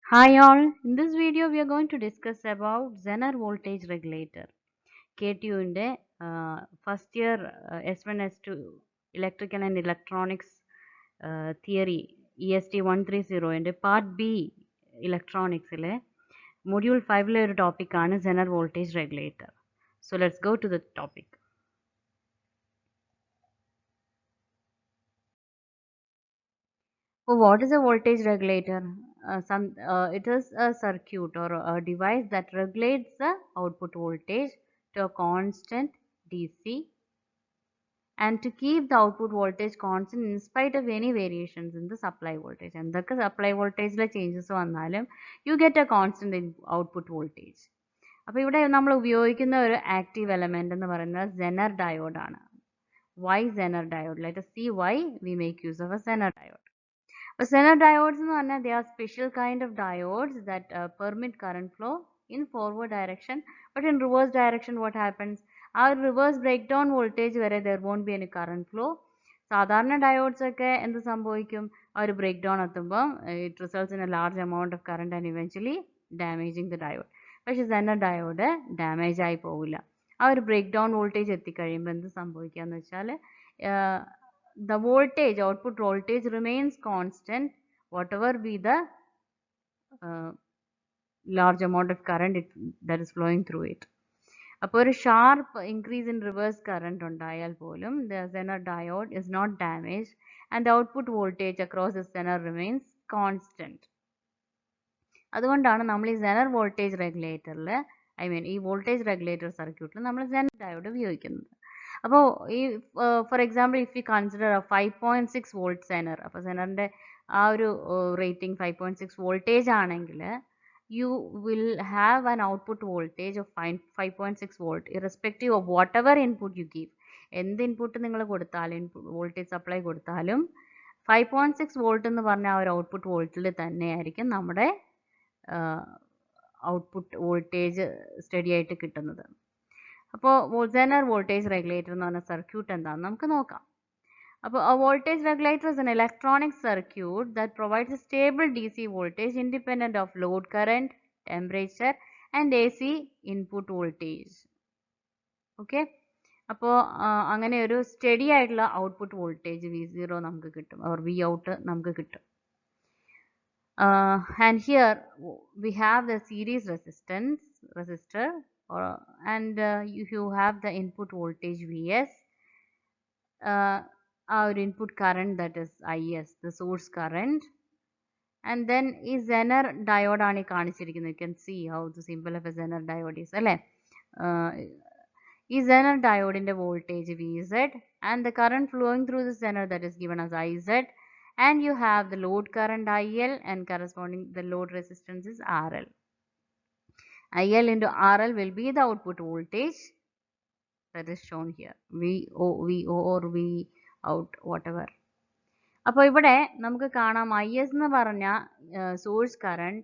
Hi all, in this video we are going to discuss about Zener voltage regulator. KTU in the first year S1 S2 electrical and electronics theory EST 130 in the part B electronics ile module 5 le oru topic aanu Zener voltage regulator. So let's go to the topic. So what is a voltage regulator? It is a circuit or a device that regulates the output voltage to a constant DC and to keep the output voltage constant in spite of any variations in the supply voltage. And the supply voltage changes vannalum, you get a constant in output voltage. അപ്പോൾ ഇവിടെ നമ്മൾ ഉപയോഗിക്കുന്ന ഒരു active element എന്ന് പറയുന്നത് Zener diode ആണ്. Why Zener diode? Let us see why we make use of a Zener diode. Zener diodes എന്ന് പറഞ്ഞാൽ they are special kind of diodes that permit current flow in forward direction, but in reverse direction what happens? ആ ഒരു reverse breakdown voltage വരെ there won't be any current flow. സാധാരണ diodes ഒക്കെ എന്ത് സംഭവിക്കും? ആ ഒരു ബ്രേക്ക് ഡൗൺ എത്തുമ്പോൾ it results in a large amount of current and eventually damaging the diode. പക്ഷെ Zener diode ഡാമേജ് ആയി പോവില്ല. ആ ഒരു ബ്രേക്ക് ഡൗൺ വോൾട്ടേജ് എത്തിക്കഴിയുമ്പോൾ എന്ത് സംഭവിക്കുക എന്ന് വെച്ചാൽ the voltage, output voltage remains constant, whatever be the large amount of current that is flowing through it. അപ്പോൾ ഒരു sharp increase in reverse current ഉണ്ടായാൽ പോലും the Zener diode is not damaged and the output voltage across the Zener remains constant. അതുകൊണ്ടാണ് നമ്മൾ ഈ Zener voltage regulatorൽ ഈ voltage regulator സർക്യൂട്ടിൽ നമ്മൾ Zener diode ഉപയോഗിക്കുന്നത്. അപ്പോൾ ഈ for example if you consider 5.6 volt Zener, അപ്പോൾ Zenerന്റെ ആ ഒരു റേറ്റിംഗ് 5.6 വോൾട്ടേജ് ആണെങ്കിൽ you will have an output voltage of 5.6 volt irrespective of whatever input you give. എന്ത് ഇൻപുട്ട് നിങ്ങൾ കൊടുത്താലും വോൾട്ടേജ് സപ്ലൈ കൊടുത്താലും 5.6 വോൾട്ട് എന്ന് പറഞ്ഞ ആ ഒരു ഔട്ട്പുട്ട് വോൾട്ടിൽ തന്നെയായിരിക്കും നമ്മുടെ ഔട്ട്പുട്ട് വോൾട്ടേജ് സ്റ്റഡി ആയിട്ട് കിട്ടുന്നത്. അപ്പോൾ Zener voltage regulator എന്ന് പറഞ്ഞ സർക്യൂട്ട് എന്താണെന്ന് നമുക്ക് നോക്കാം. അപ്പോൾ a voltage regulator is an electronic circuit that provides a stable DC voltage independent of load current, temperature and AC input voltage. Okay. അപ്പോൾ അങ്ങനെ ഒരു സ്റ്റഡി ആയിട്ടുള്ള ഔട്ട്പുട്ട് വോൾട്ടേജ് V0 നമുക്ക് കിട്ടും or Vout നമുക്ക് കിട്ടും. And here we have the series resistor and you have the input voltage Vs, our input current that is Is, the source current, and then is Zener diode ആണ് കാണിച്ചിരിക്കുന്നത്. You can see how the symbol of a Zener diode is അല്ലേ. ഈ Zener diode ന്റെ voltage Vz and the current flowing through the Zener that is given as Iz, and you have the load current IL and corresponding the load resistance is RL. IL into RL will be the output voltage that is shown here, VO or V out whatever. അപ്പോൾ ഇവിടെ നമുക്ക് കാണാം IS എന്ന് പറഞ്ഞ source current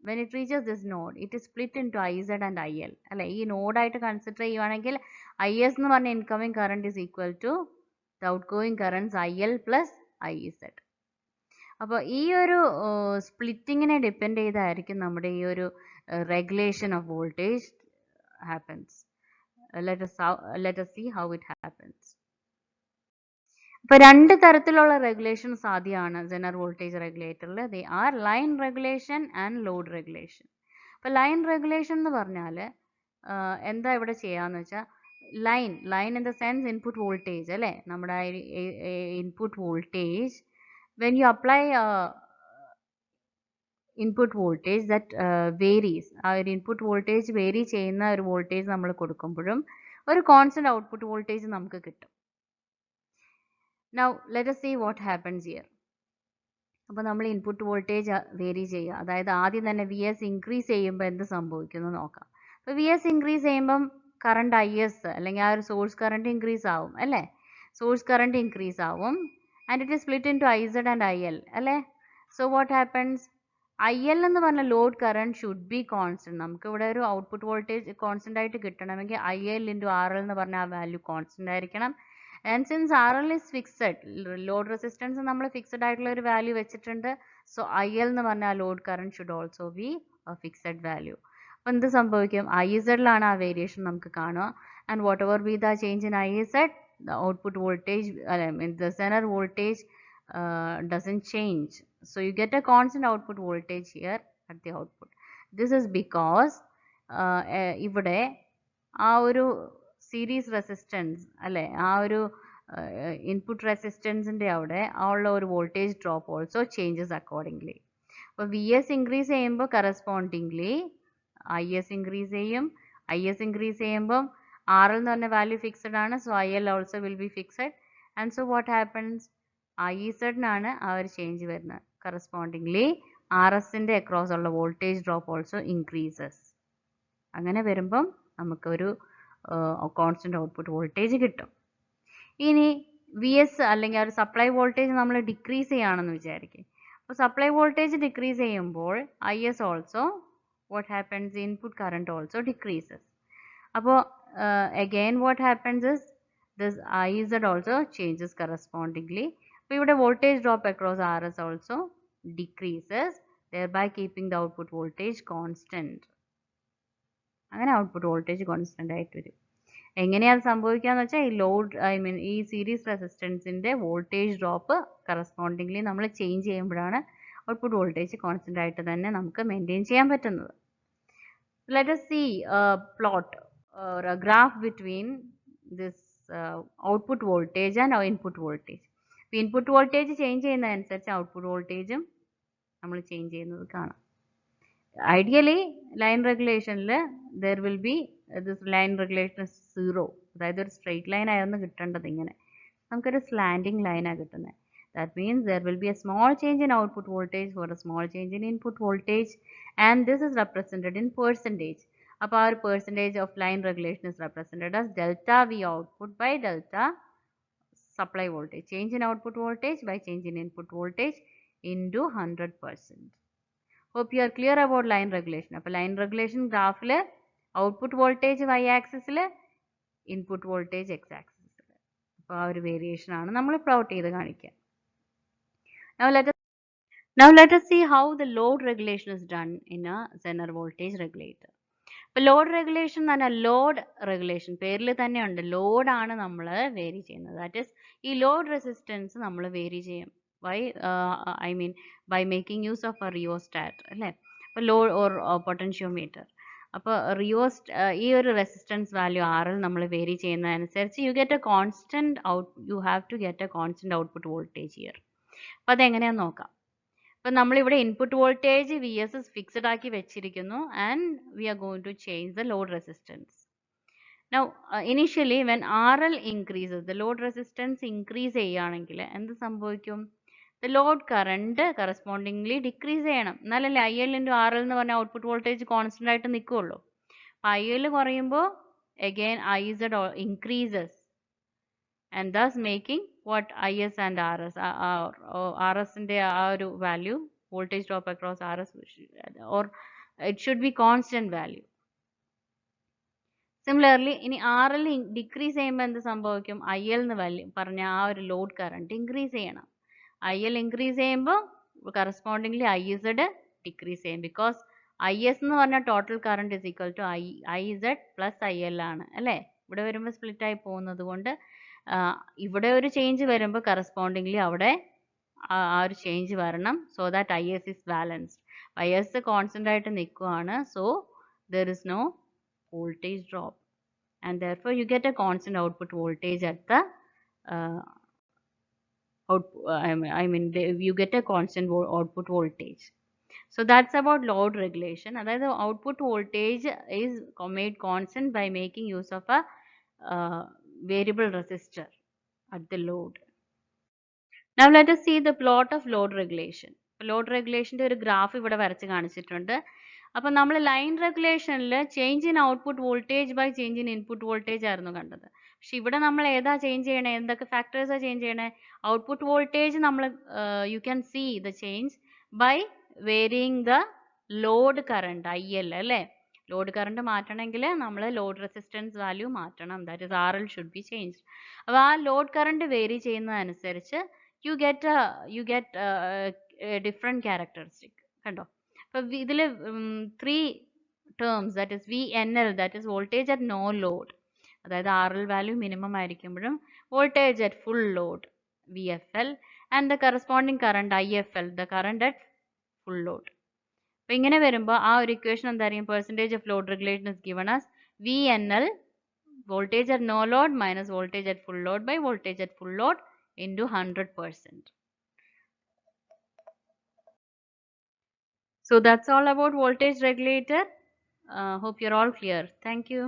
when it reaches this node it is split into IZ and IL അല്ലെ. ഈ നോഡായിട്ട് consider ചെയ്യുവാണെങ്കിൽ IS എന്ന് പറഞ്ഞ incoming current is equal to the outgoing currents IL plus IZ. അപ്പോൾ ഈ ഒരു സ്പ്ലിറ്റിങ്ങിനെ ഡിപ്പെൻഡ് ചെയ്തായിരിക്കും നമ്മുടെ ഈ ഒരു regulation of voltage happens. let us see how it happens. അപ്പോൾ രണ്ട് തരത്തിലുള്ള റെഗുലേഷൻ സാധ്യമാണ് Zener വോൾട്ടേജ് റെഗുലേറ്ററിൽ. They are line regulation and load regulation. അപ്പോൾ ലൈൻ റെഗുലേഷൻ എന്ന് പറഞ്ഞാൽ എന്താ ഇവിടെ ചെയ്യാന്ന് വെച്ചാൽ line in the sense input voltage അല്ലേ. നമ്മുടെ input voltage when you apply input voltage that varies, ആ ഒരു ഇൻപുട്ട് വോൾട്ടേജ് വേരി ചെയ്യുന്ന ഒരു വോൾട്ടേജ് നമ്മൾ കൊടുക്കുമ്പോഴും ഒരു കോൺസ്റ്റന്റ് ഔട്ട്പുട്ട് വോൾട്ടേജ് നമുക്ക് കിട്ടും. Now let us see what happens here. അപ്പോൾ നമ്മൾ ഇൻപുട്ട് വോൾട്ടേജ് വേരി ചെയ്യുക, അതായത് ആദ്യം തന്നെ Vs ഇൻക്രീസ് ചെയ്യുമ്പോൾ എന്ത് സംഭവിക്കുന്നു നോക്കാം. അപ്പോൾ Vs ഇൻക്രീസ് ചെയ്യുമ്പം കറണ്ട് Is അല്ലെങ്കിൽ ആ ഒരു സോഴ്സ് കറണ്ട് ഇൻക്രീസ് ആവും അല്ലേ. സോഴ്സ് കറണ്ട് ഇൻക്രീസ് ആവും and it is split into Iz and IL അല്ലേ. So what happens? IL എന്ന് പറഞ്ഞ load current should be constant. നമുക്ക് ഇവിടെ ഒരു ഔട്ട്പുട്ട് വോൾട്ടേജ് കോൺസ്റ്റന്റ് ആയിട്ട് കിട്ടണമെങ്കിൽ IL into RL എന്ന് പറഞ്ഞ ആ വാല്യൂ കോൺസ്റ്റന്റ് ആയിരിക്കണം. And since RL is fixed, load resistance നമ്മൾ ഫിക്സഡ് ആയിട്ടുള്ള ഒരു വാല്യൂ വെച്ചിട്ടുണ്ട്, സോ ഐ എൽ എന്ന് പറഞ്ഞാൽ load current should also be fixed value. അപ്പം എന്ത് സംഭവിക്കും? ഐ ഇസഡിലാണ് ആ വേരിയേഷൻ നമുക്ക് കാണുക. And what ever B the change in I Z, the output voltage, I mean the Zener voltage doesn't change. So you get a constant output voltage here at the output. This is because ഇവിടെ ആ ഒരു series resistance അല്ലെ, ആ ഒരു input റെസിസ്റ്റൻസിൻ്റെ അവിടെ ഉള്ള ഒരു voltage drop also changes accordingly. അപ്പോൾ വി എസ് ഇൻക്രീസ് ചെയ്യുമ്പോൾ കറസ്പോണ്ടിംഗ്ലി ഐ എസ് ഇൻക്രീസ് ചെയ്യും. ഐ എസ് ഇൻക്രീസ് ചെയ്യുമ്പം ആർ എൽ എന്ന് പറഞ്ഞ വാല്യൂ ഫിക്സഡ് ആണ്. So I L also will be fixed. And so what happens, I ഇസഡിനാണ് ആ ഒരു ചേഞ്ച് വരുന്നത്. കറസ്പോണ്ടിംഗ്ലി ആർ എസിൻ്റെ അക്രോസ് ഉള്ള വോൾട്ടേജ് ഡ്രോപ്പ് ഓൾസോ ഇൻക്രീസസ്. അങ്ങനെ വരുമ്പം നമുക്കൊരു കോൺസ്റ്റന്റ് ഔട്ട്പുട്ട് വോൾട്ടേജ് കിട്ടും. ഇനി വി എസ് അല്ലെങ്കിൽ ആ ഒരു സപ്ലൈ വോൾട്ടേജ് നമ്മൾ ഡിക്രീസ് ചെയ്യുകയാണെന്ന് വിചാരിക്കും. അപ്പോൾ സപ്ലൈ വോൾട്ടേജ് ഡിക്രീസ് ചെയ്യുമ്പോൾ I S also what happens, input current also decreases. അപ്പോൾ again what happens is this IZ also changes correspondingly. അപ്പോൾ ഇവിടെ voltage drop across RS also decreases, thereby keeping the output voltage constant. അങ്ങനെ output voltage constant ആയിട്ട് വരും. എങ്ങനെയാണ് സംഭവിക്കാന്ന് വെച്ചാൽ ഈ load ഈ സീരീസ് റെസിസ്റ്റൻസിന്റെ വോൾട്ടേജ് ഡ്രോപ്പ് കറസ്പോണ്ടിംഗ്ലി നമ്മൾ ചേഞ്ച് ചെയ്യുമ്പോഴാണ് ഔട്ട്പുട്ട് വോൾട്ടേജ് കോൺസ്റ്റന്റ് ആയിട്ട് തന്നെ നമുക്ക് മെയിൻറ്റെയിൻ ചെയ്യാൻ പറ്റുന്നത്. Let us see a plot or a graph between this output voltage and our input voltage. ഇപ്പോൾ ഇൻപുട്ട് വോൾട്ടേജ് ചേഞ്ച് ചെയ്യുന്നതനുസരിച്ച് ഔട്ട്പുട്ട് വോൾട്ടേജും നമ്മൾ ചേഞ്ച് ചെയ്യുന്നത് കാണാം. ഐഡിയലി ലൈൻ റെഗുലേഷനിൽ there will be this line regulation 0, അതായത് ഒരു സ്ട്രെയിറ്റ് ലൈൻ ആയിരുന്നു കിട്ടേണ്ടത്. ഇങ്ങനെ നമുക്കൊരു സ്ലാൻഡിങ് ലൈനാണ് കിട്ടുന്നത്. That means there will be a small change in output voltage for a small change in input voltage, and this is represented in percentage. അപ്പോൾ our percentage of line regulation is represented as delta V output by delta supply voltage. Change in output voltage by change in input voltage into 100%. Hope you are clear about line regulation. അപ്പോൾ line regulation ഗ്രാഫിൽ output voltage y ആക്സിസിൽ, input voltage x ആക്സിസിൽ. അപ്പോൾ ആ ഒരു variation ആണ് നമ്മൾ plot ചെയ്ത് കാണിക്കുക. Now let us see how the load regulation is done in a Zener voltage regulator. ഇപ്പോൾ ലോഡ് റെഗുലേഷൻ എന്ന് പറഞ്ഞാൽ ലോഡ് റെഗുലേഷൻ പേരിൽ തന്നെയുണ്ട്, ലോഡാണ് നമ്മൾ വേരി ചെയ്യുന്നത്. ദാറ്റ് ഈസ് ഈ ലോഡ് റെസിസ്റ്റൻസ് നമ്മൾ വേരി ചെയ്യും by making use of a rheostat അല്ലേ. അപ്പോൾ ലോഡ് ഓർ പൊട്ടൻഷ്യോമീറ്റർ. അപ്പോൾ ഈ ഒരു റെസിസ്റ്റൻസ് വാല്യൂ ആറിൽ നമ്മൾ വേരി ചെയ്യുന്നതനുസരിച്ച് you have to get a constant output voltage here. അപ്പോൾ അതെങ്ങനെയാണെന്ന് നോക്കാം. അപ്പം നമ്മളിവിടെ input voltage V S fixed ആക്കി വെച്ചിരിക്കുന്നു, and we are going to change the load resistance. Now initially when R L increases, the load resistance increase ചെയ്യുകയാണെങ്കിൽ എന്ത് സംഭവിക്കും? The load current correspondingly decrease ചെയ്യണം, എന്നാലല്ലേ I L into R L എന്ന് പറഞ്ഞാൽ output voltage constant ആയിട്ട് നിൽക്കുകയുള്ളൂ. അപ്പം ഐ എൽ കുറയുമ്പോൾ again I Z increases, and thus making what IS and RS, RS ന്റെ ആ ഒരു value voltage drop across RS or it should be constant value. Similarly ഇനി RL ഡിക്രീസ് ചെയ്യുമ്പോൾ എന്ത് സംഭവിക്കും? IL എന്ന് പറഞ്ഞ ആ ഒരു ലോഡ് കറണ്ട് ഇൻക്രീസ് ചെയ്യണം. IL ഇൻക്രീസ് ചെയ്യുമ്പോൾ കറസ്പോണ്ടിംഗ്ലി IZ ഡിക്രീസ് ചെയ്യും. ബിക്കോസ് IS എന്ന് പറഞ്ഞാൽ total current is equal to IZ plus IL ആണ് അല്ലേ. ഇവിടെ വരുമ്പോൾ സ്പ്ലിറ്റ് ആയി പോകുന്നത് കൊണ്ട് ഇവിടെ ഒരു ചേഞ്ച് വരുമ്പോൾ കറസ്പോണ്ടിംഗ്ലി അവിടെ ആ ഒരു ചേഞ്ച് വരണം. So that I S is balanced. I S constant ആയിട്ട് നിൽക്കുകയാണ്. So there is no voltage drop, and therefore you get a constant output voltage at the you get a constant output voltage. So that's about load regulation. അതായത് output voltage is made constant by making use of a variable resistor at the load. Now let us see the plot of load regulation. Load റെഗുലേഷൻ്റെ ഒരു graph ഇവിടെ വരച്ച് കാണിച്ചിട്ടുണ്ട്. അപ്പം നമ്മൾ line റെഗുലേഷനിൽ change in output voltage by change in input voltage ആയിരുന്നു കണ്ടത്. പക്ഷെ ഇവിടെ നമ്മൾ ഏതാ ചേഞ്ച് ചെയ്യണേ, എന്തൊക്കെ ഫാക്ടേഴ്സാണ് ചേഞ്ച് ചെയ്യണേ? ഔട്ട്പുട്ട് വോൾട്ടേജ് നമ്മൾ you can see the change by varying the load current IL അല്ലേ. ലോഡ് കറണ്ട് മാറ്റണമെങ്കിൽ നമ്മൾ ലോഡ് റെസിസ്റ്റൻസ് വാല്യൂ മാറ്റണം. That is RL should be changed. അപ്പോൾ ആ load current vary ചെയ്യുന്നതനുസരിച്ച് you get different characteristic കണ്ടോ. അപ്പോൾ ഇതിൽ 3 terms, that is V N L, that is voltage at no load, അതായത് ആർ എൽ വാല്യൂ മിനിമം ആയിരിക്കുമ്പോഴും voltage at full load V F L, and the corresponding current I F L, the current at full load. അപ്പോൾ ഇങ്ങനെ വരുമ്പോൾ ആ ഒരു equation എന്തായിരിക്കും? Percentage of load regulation is given as V N L, voltage at no load minus voltage at full load by voltage at full load into 100%. So that's all about voltage regulator. Hope you're all clear. Thank you.